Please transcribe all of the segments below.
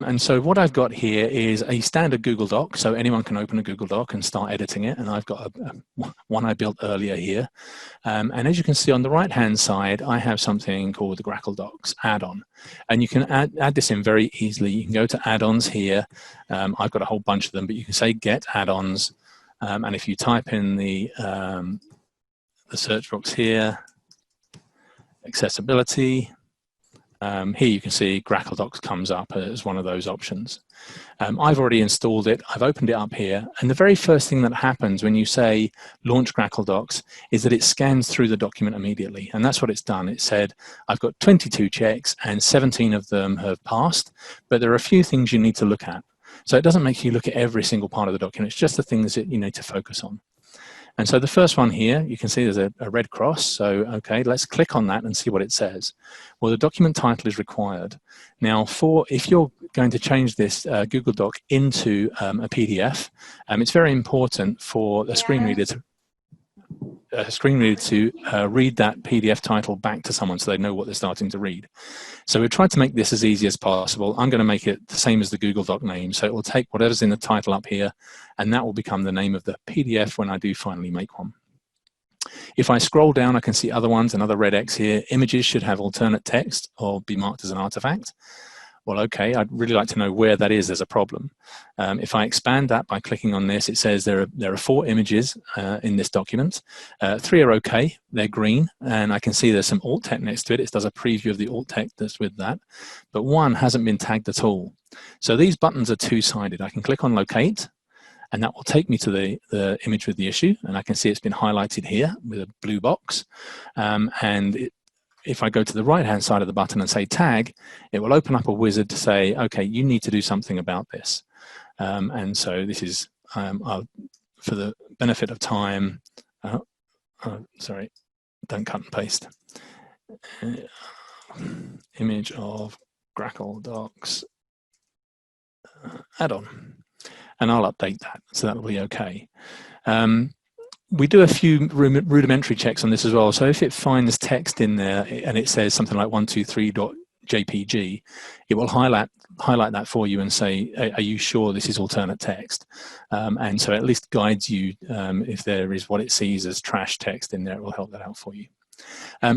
And so what I've got here is a standard Google Doc. So anyone can open a Google Doc and start editing it. And I've got one I built earlier here. And as you can see on the right-hand side, I have something called the Grackle Docs add-on. And you can add this in very easily. You can go to add-ons here. I've got a whole bunch of them, but you can say get add-ons. And if you type in the search box here, accessibility, here you can see Grackle Docs comes up as one of those options. I've already installed it. I've opened it up here. And the very first thing that happens when you say launch Grackle Docs is that it scans through the document immediately. And that's what it's done. It said, I've got 22 checks and 17 of them have passed, but there are a few things you need to look at. So it doesn't make you look at every single part of the document. It's just the things that you need to focus on. And so the first one here, you can see there's a red cross. So, okay, let's click on that and see what it says. Well, the document title is required. Now, if you're going to change this Google Doc into a PDF, it's very important for the screen reader to read that PDF title back to someone so they know what they're starting to read. So we've tried to make this as easy as possible. I'm going to make it the same as the Google Doc name. So it will take whatever's in the title up here, and that will become the name of the PDF when I do finally make one. If I scroll down, I can see other ones, another red X here. Images should have alternate text or be marked as an artifact. Well, okay, I'd really like to know where that is as a problem. If I expand that by clicking on this, it says there are 4 images in this document. 3 are okay, they're green, and I can see there's some alt text next to it. It does a preview of the alt text that's with that, but 1 hasn't been tagged at all. So these buttons are two-sided. I can click on locate, and that will take me to the image with the issue, and I can see it's been highlighted here with a blue box, if I go to the right-hand side of the button and say tag, it will open up a wizard to say, okay, you need to do something about this. And so this is, for the benefit of time, sorry, don't cut and paste. Image of Grackle Docs add-on. And I'll update that, so that'll be okay. We do a few rudimentary checks on this as well. So if it finds text in there and it says something like 123.jpg, it will highlight that for you and say, are you sure this is alternate text? And so it at least guides you if there is what it sees as trash text in there, it will help that out for you.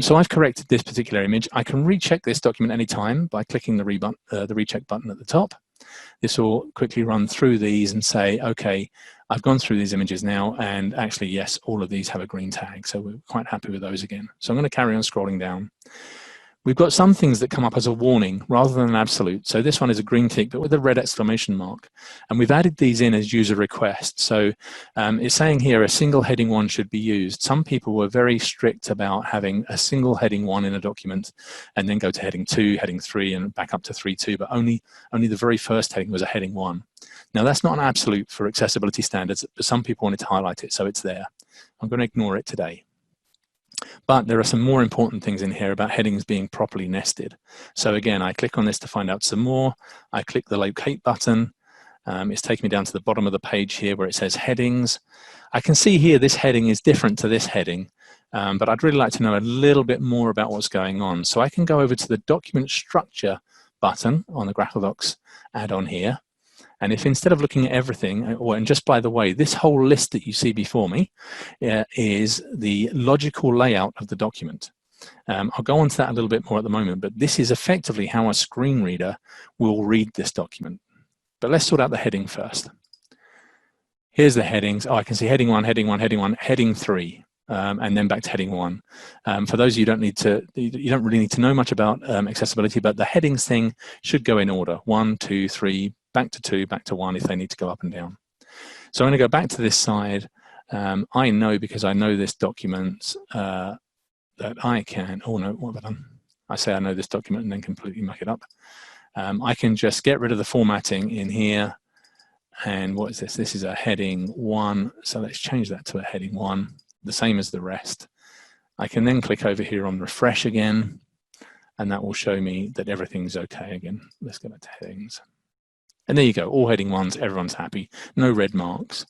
So I've corrected this particular image. I can recheck this document anytime by clicking the recheck button at the top. This will quickly run through these and say, okay, I've gone through these images now, and actually, yes, all of these have a green tag. So we're quite happy with those again. So I'm going to carry on scrolling down. We've got some things that come up as a warning rather than an absolute. So this one is a green tick, but with a red exclamation mark. And we've added these in as user requests. So it's saying here a single heading 1 should be used. Some people were very strict about having a single heading 1 in a document and then go to heading 2, heading 3, and back up to 3.2, but only the very first heading was a heading 1. Now that's not an absolute for accessibility standards, but some people wanted to highlight it, so it's there. I'm going to ignore it today. But there are some more important things in here about headings being properly nested. So again, I click on this to find out some more. I click the locate button. It's taking me down to the bottom of the page here where it says headings. I can see here this heading is different to this heading, but I'd really like to know a little bit more about what's going on. So I can go over to the document structure button on the Grackle Docs add-on here. And if instead of looking at everything, and just by the way, this whole list that you see before me is the logical layout of the document. I'll go on to that a little bit more at the moment, but this is effectively how a screen reader will read this document. But let's sort out the heading first. Here's the headings. Oh, I can see heading 1, heading 1, heading 1, heading 3. And then back to heading 1. For those of you you don't really need to know much about accessibility, but the headings thing should go in order: 1, 2, 3, back to 2, back to 1 if they need to go up and down. So I'm going to go back to this side. I know, because I know this document, that I can, oh no, what have I done? I say I know this document and then completely muck it up. I can just get rid of the formatting in here. And what is this? This is a heading 1. So let's change that to a heading 1, the same as the rest. I can then click over here on refresh again, and that will show me that everything's okay again. Let's go back to headings. And there you go, all heading 1s, everyone's happy, no red marks.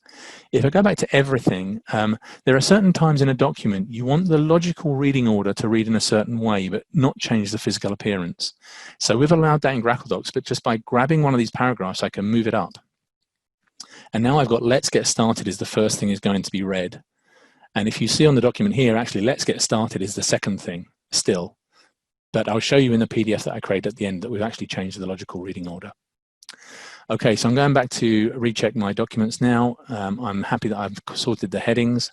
If I go back to everything, there are certain times in a document you want the logical reading order to read in a certain way, but not change the physical appearance. So we've allowed that in Grackle Docs, but just by grabbing one of these paragraphs, I can move it up. And now I've got let's get started is the first thing is going to be read. And if you see on the document here, actually, let's get started is the second thing still. But I'll show you in the PDF that I created at the end that we've actually changed the logical reading order. Okay, so I'm going back to recheck my documents now. I'm happy that I've sorted the headings.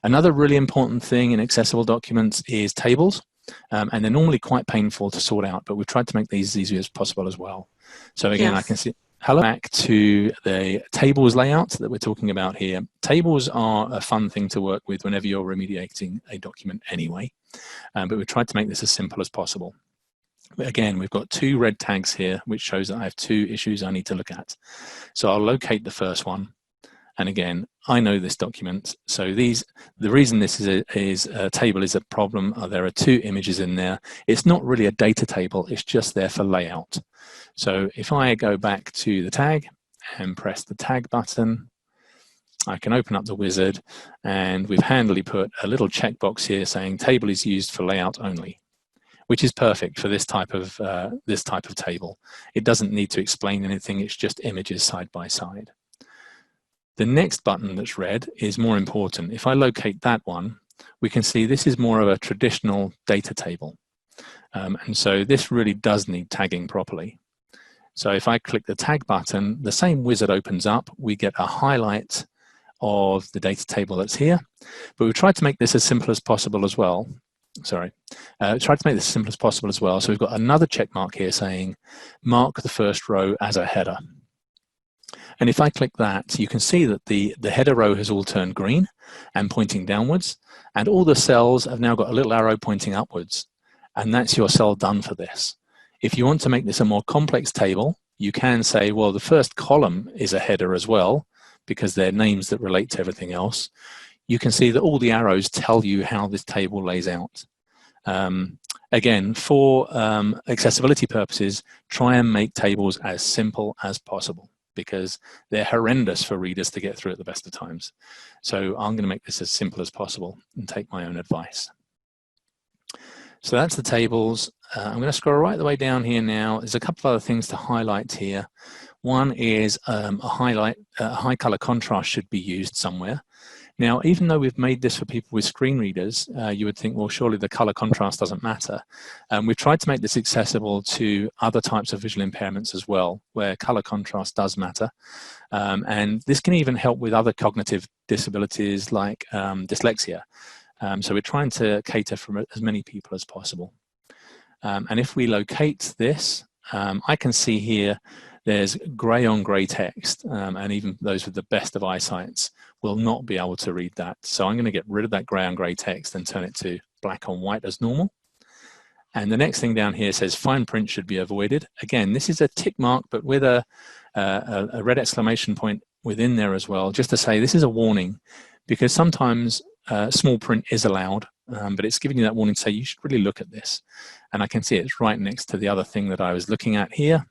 Another really important thing in accessible documents is tables, and they're normally quite painful to sort out, but we've tried to make these as easy as possible as well. So again, yes. I can see, hello, back to the tables layout that we're talking about here. Tables are a fun thing to work with whenever you're remediating a document anyway, but we've tried to make this as simple as possible. Again, we've got 2 red tags here, which shows that I have 2 issues I need to look at. So I'll locate the first one. And again, I know this document. So the reason this is a table is a problem. There are 2 images in there. It's not really a data table. It's just there for layout. So if I go back to the tag and press the tag button, I can open up the wizard, and we've handily put a little checkbox here saying table is used for layout only, which is perfect for this type of table. It doesn't need to explain anything, it's just images side by side. The next button that's red is more important. If I locate that one, we can see this is more of a traditional data table. And so this really does need tagging properly. So if I click the tag button, the same wizard opens up, we get a highlight of the data table that's here, but we've tried to make this as simple as possible as well. Tried to make this as simple as possible as well. So we've got another check mark here saying, mark the first row as a header. And if I click that, you can see that the header row has all turned green and pointing downwards, and all the cells have now got a little arrow pointing upwards. And that's your cell done for this. If you want to make this a more complex table, you can say, well, the first column is a header as well, because they're names that relate to everything else. You can see that all the arrows tell you how this table lays out. Again, for accessibility purposes, try and make tables as simple as possible, because they're horrendous for readers to get through at the best of times. So I'm going to make this as simple as possible and take my own advice. So that's the tables. I'm going to scroll right the way down here now. There's a couple of other things to highlight here. One is a high color contrast should be used somewhere. Now, even though we've made this for people with screen readers, you would think, well, surely the color contrast doesn't matter. We've tried to make this accessible to other types of visual impairments as well, where color contrast does matter. And this can even help with other cognitive disabilities like dyslexia. So we're trying to cater for as many people as possible. And if we locate this, I can see here there's grey on grey text, and even those with the best of eyesights will not be able to read that. So I'm going to get rid of that grey on grey text and turn it to black on white as normal. And the next thing down here says fine print should be avoided. Again, this is a tick mark, but with a red exclamation point within there as well, just to say this is a warning, because sometimes small print is allowed, but it's giving you that warning to say you should really look at this. And I can see it's right next to the other thing that I was looking at here.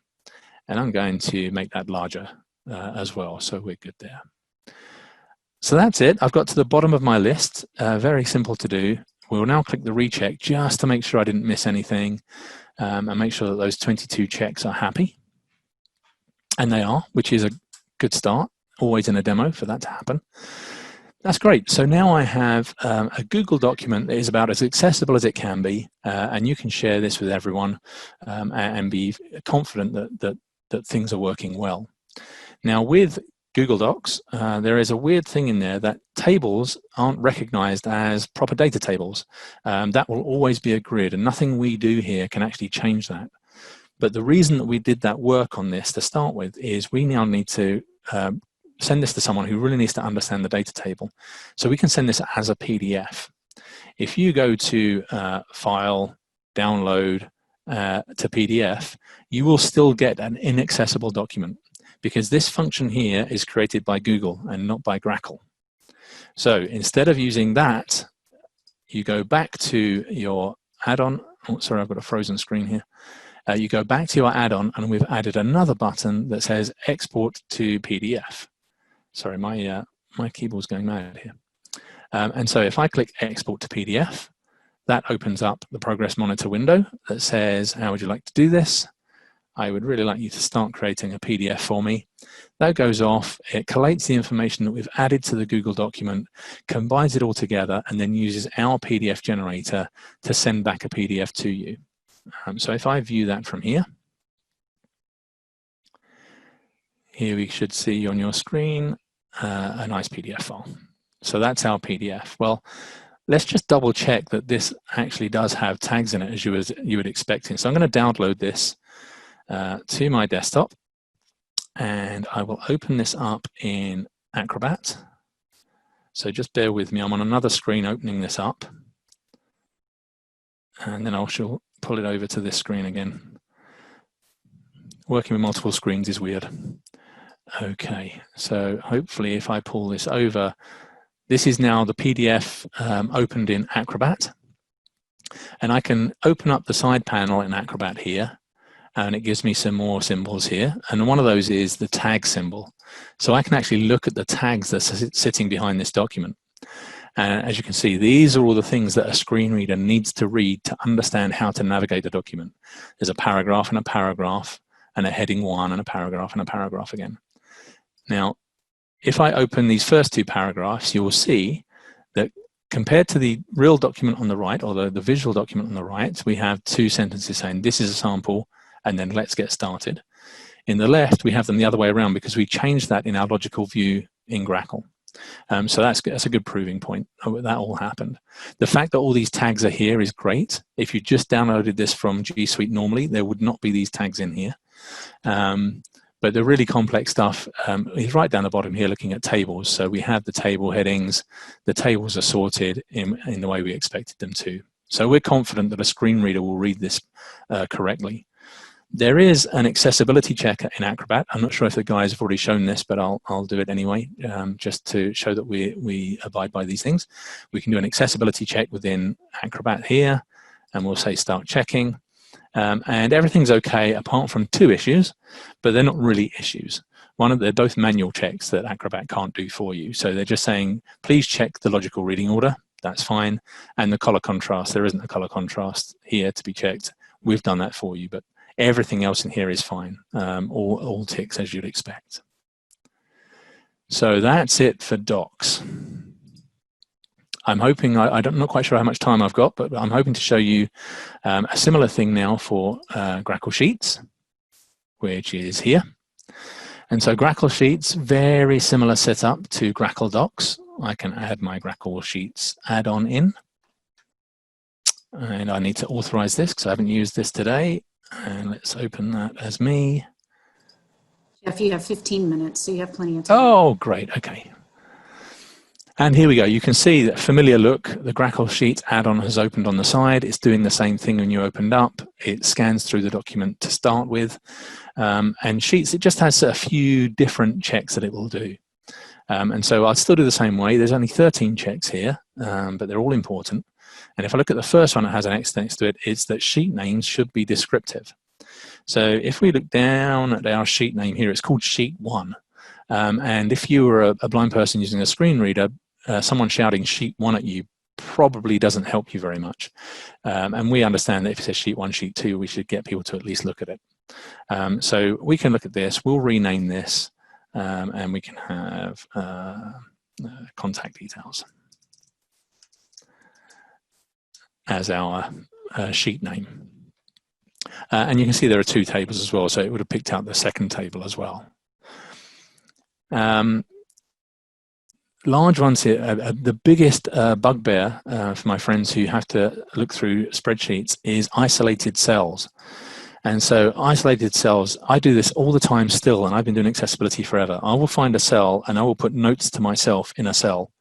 And I'm going to make that larger as well, so we're good there. So that's it. I've got to the bottom of my list. Very simple to do. We'll now click the recheck just to make sure I didn't miss anything, and make sure that those 22 checks are happy. And they are, which is a good start. Always in a demo for that to happen. That's great. So now I have a Google document that is about as accessible as it can be, and you can share this with everyone and be confident that things are working well. Now with Google Docs, there is a weird thing in there that tables aren't recognized as proper data tables. That will always be a grid, and nothing we do here can actually change that. But the reason that we did that work on this to start with is we now need to send this to someone who really needs to understand the data table. So we can send this as a PDF. If you go to File, Download to PDF, you will still get an inaccessible document, because this function here is created by Google and not by Grackle. So instead of using that, you go back to your add-on. Oh, sorry, I've got a frozen screen here. you go back to your add-on, and we've added another button that says Export to PDF. Sorry, my keyboard's going mad here. And so if I click Export to PDF, that opens up the Progress Monitor window that says, how would you like to do this? I would really like you to start creating a PDF for me. That goes off, it collates the information that we've added to the Google document, combines it all together, and then uses our PDF generator to send back a PDF to you. So if I view that from here, here we should see on your screen a nice PDF file. So that's our PDF. Well, let's just double check that this actually does have tags in it as you would expect. So I'm going to download this to my desktop, and I will open this up in Acrobat. So just bear with me, I'm on another screen opening this up, and then I shall pull it over to this screen again. Working with multiple screens is weird. Okay, so hopefully if I pull this over, this is now the PDF opened in Acrobat, and I can open up the side panel in Acrobat here, and it gives me some more symbols here, and one of those is the tag symbol. So I can actually look at the tags that are sitting behind this document. And as you can see, these are all the things that a screen reader needs to read to understand how to navigate the document. There's a paragraph and a heading 1 and a paragraph again. Now, if I open these first two paragraphs, you will see that compared to the real document on the right, or the visual document on the right, we have two sentences saying this is a sample, and then let's get started. In the left, we have them the other way around because we changed that in our logical view in Grackle. So that's a good proving point. That all happened. The fact that all these tags are here is great. If you just downloaded this from G Suite normally, there would not be these tags in here. But the really complex stuff is right down the bottom here looking at tables. So we have the table headings. The tables are sorted in the way we expected them to. So we're confident that a screen reader will read this correctly. There is an accessibility check in Acrobat. I'm not sure if the guys have already shown this, but I'll do it anyway, just to show that we abide by these things. We can do an accessibility check within Acrobat here, and we'll say start checking. And everything's okay apart from two issues, but they're not really issues. They're both manual checks that Acrobat can't do for you. So they're just saying, please check the logical reading order. That's fine. And the color contrast, there isn't a color contrast here to be checked. We've done that for you, but everything else in here is fine. All ticks as you'd expect. So that's it for docs. I'm hoping, I'm not quite sure how much time I've got, but I'm hoping to show you a similar thing now for Grackle Sheets, which is here. And so Grackle Sheets, very similar setup to Grackle Docs. I can add my Grackle Sheets add-on in. And I need to authorize this because I haven't used this today. And let's open that as me. Jeff, you have 15 minutes, so you have plenty of time. Oh, great. Okay. And here we go. You can see that familiar look. The Grackle Sheet add-on has opened on the side. It's doing the same thing when you opened up. It scans through the document to start with. And Sheets, it just has a few different checks that it will do. And so I'll still do the same way. There's only 13 checks here, but they're all important. And if I look at the first one that has an X next to it, it's that sheet names should be descriptive. So if we look down at our sheet name here, it's called Sheet 1. And if you were a blind person using a screen reader, someone shouting Sheet 1 at you probably doesn't help you very much. And we understand that if it says Sheet 1, Sheet 2, we should get people to at least look at it. So we can look at this, we'll rename this, and we can have contact details as our sheet name. And you can see there are two tables as well, so it would have picked out the second table as well. Large ones here, the biggest bugbear for my friends who have to look through spreadsheets is isolated cells. And so isolated cells, I do this all the time still, and I've been doing accessibility forever. I will find a cell and I will put notes to myself in a cell.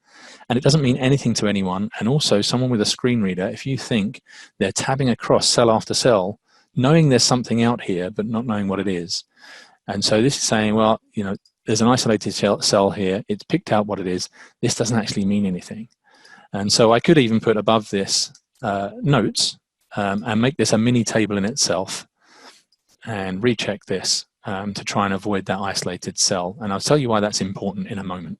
And it doesn't mean anything to anyone. And also someone with a screen reader, if you think they're tabbing across cell after cell, knowing there's something out here, but not knowing what it is. And so this is saying, well, you know, there's an isolated cell here. It's picked out what it is. This doesn't actually mean anything. And so I could even put above this notes and make this a mini table in itself. and recheck this to try and avoid that isolated cell. And I'll tell you why that's important in a moment.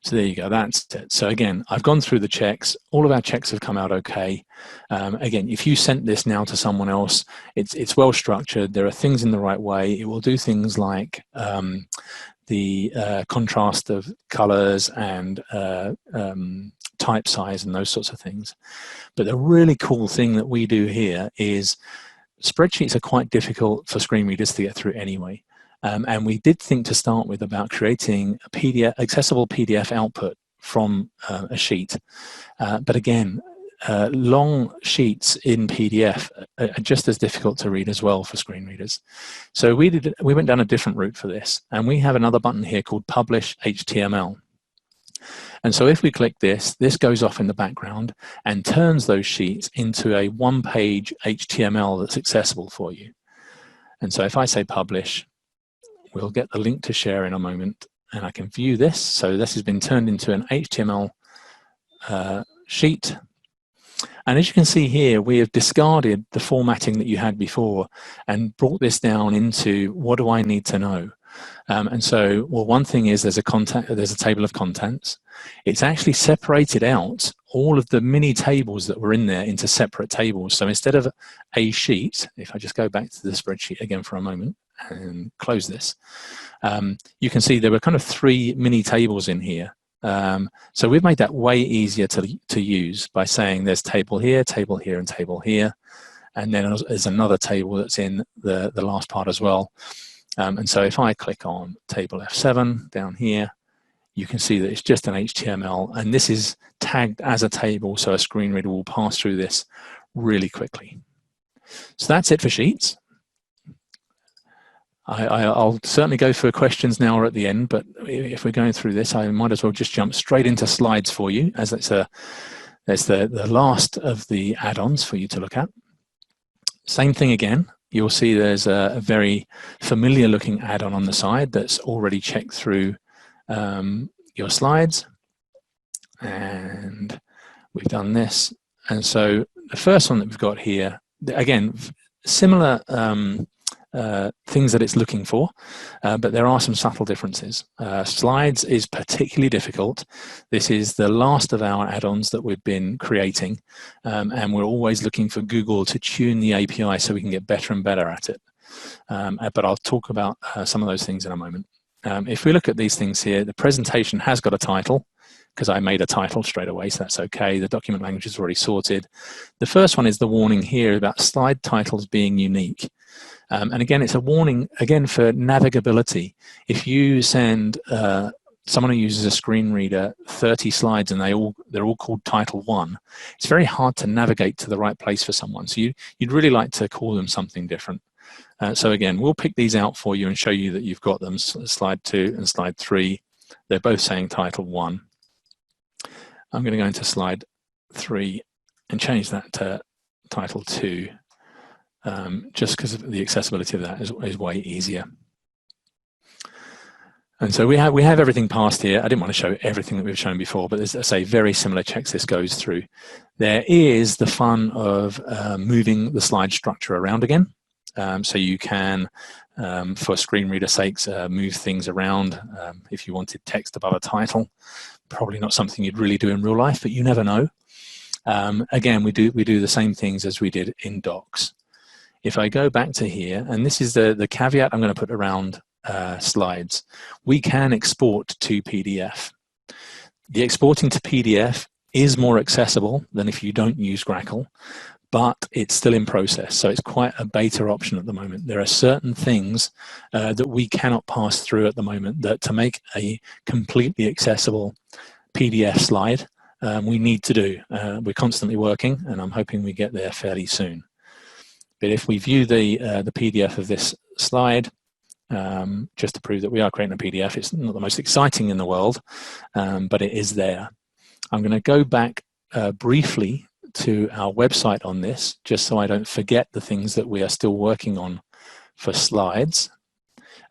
So there you go, that's it. So again, I've gone through the checks. All of our checks have come out okay. Again, if you sent this now to someone else, it's well structured. There are things in the right way. It will do things like the contrast of colors and type size and those sorts of things. But the really cool thing that we do here is spreadsheets are quite difficult for screen readers to get through anyway. And we did think to start with about creating a PDF, accessible PDF output from a sheet. But again, long sheets in PDF are just as difficult to read as well for screen readers. So we went down a different route for this, and we have another button here called Publish HTML. And so if we click this, this goes off in the background and turns those sheets into a one-page HTML that's accessible for you. And so if I say publish, we'll get the link to share in a moment, and I can view this. So this has been turned into an HTML sheet. And as you can see here, we have discarded the formatting that you had before and brought this down into what do I need to know. And so, well, one thing is there's a table of contents. It's actually separated out all of the mini tables that were in there into separate tables. So instead of a sheet, if I just go back to the spreadsheet again for a moment and close this, you can see there were kind of 3 mini tables in here. So we've made that way easier to use by saying there's table here, and table here. And then there's another table that's in the last part as well. And so if I click on table F7 down here, you can see that it's just an HTML, and this is tagged as a table, so a screen reader will pass through this really quickly. So that's it for Sheets. I'll certainly go for questions now or at the end, but if we're going through this, I might as well just jump straight into Slides for you, as it's the last of the add-ons for you to look at. Same thing again. You'll see there's a very familiar looking add-on on the side that's already checked through your slides. And we've done this. And so the first one that we've got here, again, similar things that it's looking for, but there are some subtle differences. Slides is particularly difficult. This is the last of our add-ons that we've been creating, and we're always looking for Google to tune the API so we can get better and better at it. But I'll talk about some of those things in a moment. If we look at these things here, the presentation has got a title, because I made a title straight away, so that's okay. The document language is already sorted. The first one is the warning here about slide titles being unique. And again, it's a warning, again, for navigability. If you send someone who uses a screen reader 30 slides and they're all called Title 1, it's very hard to navigate to the right place for someone. So you'd really like to call them something different. So again, we'll pick these out for you and show you that you've got them, Slide 2 and Slide 3. They're both saying Title 1. I'm going to go into Slide 3 and change that to Title 2. Just because the accessibility of that is way easier. And so we have everything passed here. I didn't want to show everything that we've shown before, but there's, I say, very similar checks this goes through. There is the fun of moving the slide structure around again. So you can, for screen reader sakes, move things around. If you wanted text above a title, probably not something you'd really do in real life, but you never know. Again, we do the same things as we did in Docs. If I go back to here, and this is the caveat I'm going to put around slides, we can export to PDF. The exporting to PDF is more accessible than if you don't use Grackle, but it's still in process, so it's quite a beta option at the moment. There are certain things that we cannot pass through at the moment that to make a completely accessible PDF slide, we need to do. We're constantly working, and I'm hoping we get there fairly soon. But if we view the PDF of this slide, just to prove that we are creating a PDF, it's not the most exciting in the world, but it is there. I'm going to go back briefly to our website on this, just so I don't forget the things that we are still working on for slides,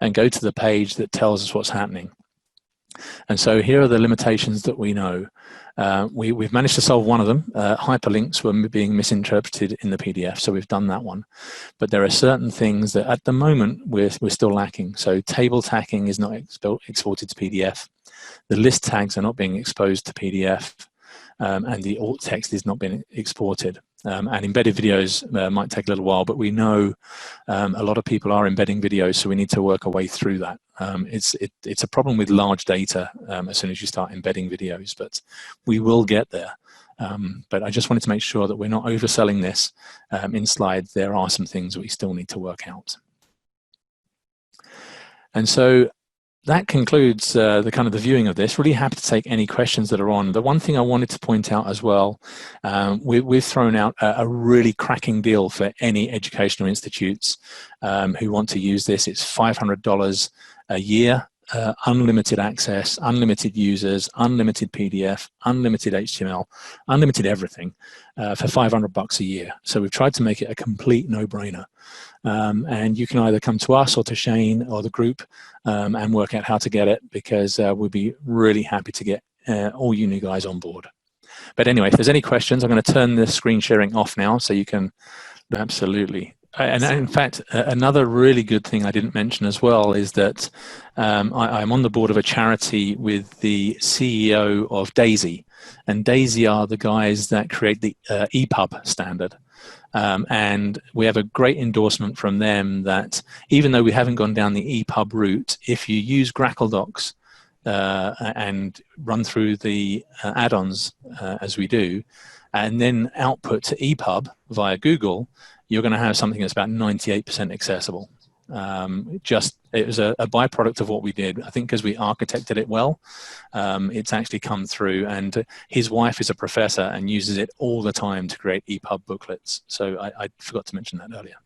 and go to the page that tells us what's happening. And so here are the limitations that we know. We've managed to solve one of them. Hyperlinks were being misinterpreted in the PDF, so we've done that one. But there are certain things that at the moment we're still lacking. So table tacking is not exported to PDF. The list tags are not being exposed to PDF, and the alt text is not being exported. And embedded videos might take a little while, but we know a lot of people are embedding videos, so we need to work our way through that. It's a problem with large data as soon as you start embedding videos, but we will get there. But I just wanted to make sure that we're not overselling this. In slides, there are some things we still need to work out. And so that concludes the kind of the viewing of this. Really happy to take any questions that are on. The one thing I wanted to point out as well, we've thrown out a really cracking deal for any educational institutes who want to use this. It's $500 a year, unlimited access, unlimited users, unlimited PDF, unlimited HTML, unlimited everything for $500 a year. So we've tried to make it a complete no-brainer. And you can either come to us or to Shane or the group and work out how to get it, because we'll be really happy to get all you new guys on board. But anyway, if there's any questions, I'm going to turn the screen sharing off now so you can absolutely. And in fact, another really good thing I didn't mention as well is that I'm on the board of a charity with the CEO of Daisy. And Daisy are the guys that create the EPUB standard. And we have a great endorsement from them that even though we haven't gone down the EPUB route, if you use Grackle Docs and run through the add-ons as we do, and then output to EPUB via Google, you're going to have something that's about 98% accessible. It was a byproduct of what we did. I think because we architected it well, it's actually come through. And his wife is a professor and uses it all the time to create EPUB booklets. So I forgot to mention that earlier.